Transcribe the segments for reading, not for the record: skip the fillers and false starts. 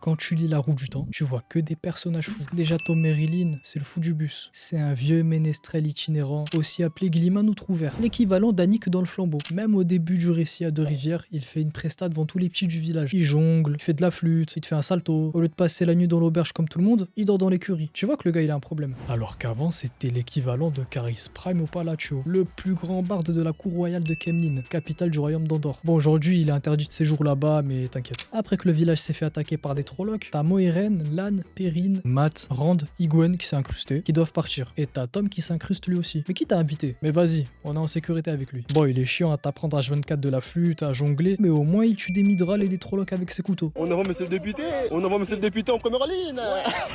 Quand tu lis La Roue du Temps, tu vois que des personnages fous. Déjà Tom Merrilin, c'est le fou du bus. C'est un vieux ménestrel itinérant, aussi appelé Glimin ou Trouvert, l'équivalent d'Annick dans le flambeau. Même au début du récit à Deux-Rivières, il fait une presta devant tous les petits du village. Il jongle, il fait de la flûte, il te fait un salto. Au lieu de passer la nuit dans l'auberge comme tout le monde, il dort dans l'écurie. Tu vois que le gars il a un problème. Alors qu'avant c'était l'équivalent de Caris Prime au Palacio, le plus grand barde de la cour royale de Kemlin, capitale du royaume d'Andorre. Bon, aujourd'hui il est interdit de séjour là-bas, mais t'inquiète. Après que le village s'est fait attaquer par des Trollocs, t'as Moiraine, Lan, Perrine, Matt, Rand, Igwen qui s'est incrusté, qui doivent partir. Et t'as Tom qui s'incruste lui aussi. Mais qui t'a invité? Mais vas-y, on est en sécurité avec lui. Bon, il est chiant à t'apprendre H24 de la flûte, à jongler, mais au moins il tue des Mythrals et des Trollocs avec ses couteaux. On envoie monsieur le député. On envoie monsieur le député en première ligne.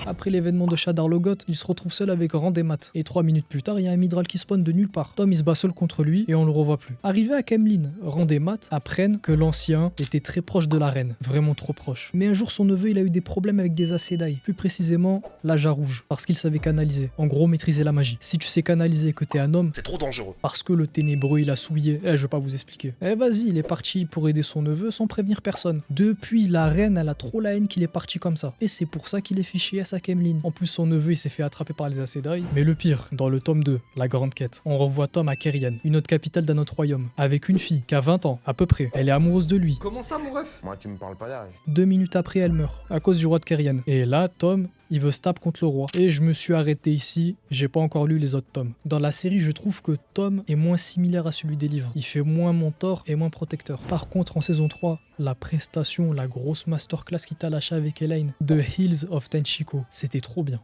Après l'événement de Shadar Logoth, il se retrouve seul avec Rand et Matt. Et 3 minutes plus tard, il y a un Mythral qui spawn de nulle part. Tom il se bat seul contre lui et on le revoit plus. Arrivé à Kemlin, Rand et Matt apprennent que l'ancien était très proche de la reine, vraiment trop proche. Mais un jour son neveu il a eu des problèmes avec des Aes Sedai, plus précisément l'Aja Rouge, parce qu'il savait canaliser, en gros maîtriser la magie. Si tu sais canaliser que t'es un homme, C'est trop dangereux. parce que le ténébreux il a souillé, je vais pas vous expliquer. Vas-y, il est parti pour aider son neveu sans prévenir personne. Depuis, la reine elle a trop la haine qu'il est parti comme ça. Et c'est pour ça qu'il est fiché à sa Kemlin. En plus son neveu il s'est fait attraper par les Aes Sedai. Mais le pire, dans le tome 2, la grande quête, on revoit Tom à Kerian, une autre capitale d'un autre royaume, avec une fille qui a 20 ans, à peu près. Elle est amoureuse de lui. Comment ça, mon ref? Moi, tu me parles pas d'âge. 2 minutes après, elle meurt, à cause du roi de Kerian. Et là, Tom, il veut se taper contre le roi. Et je me suis arrêté ici, j'ai pas encore lu les autres tomes. Dans la série, je trouve que Tom est moins similaire à celui des livres. Il fait moins mentor et moins protecteur. Par contre, en saison 3, la prestation, la grosse masterclass qui t'a lâché avec Elaine, The Hills of Tenchiko, c'était trop bien.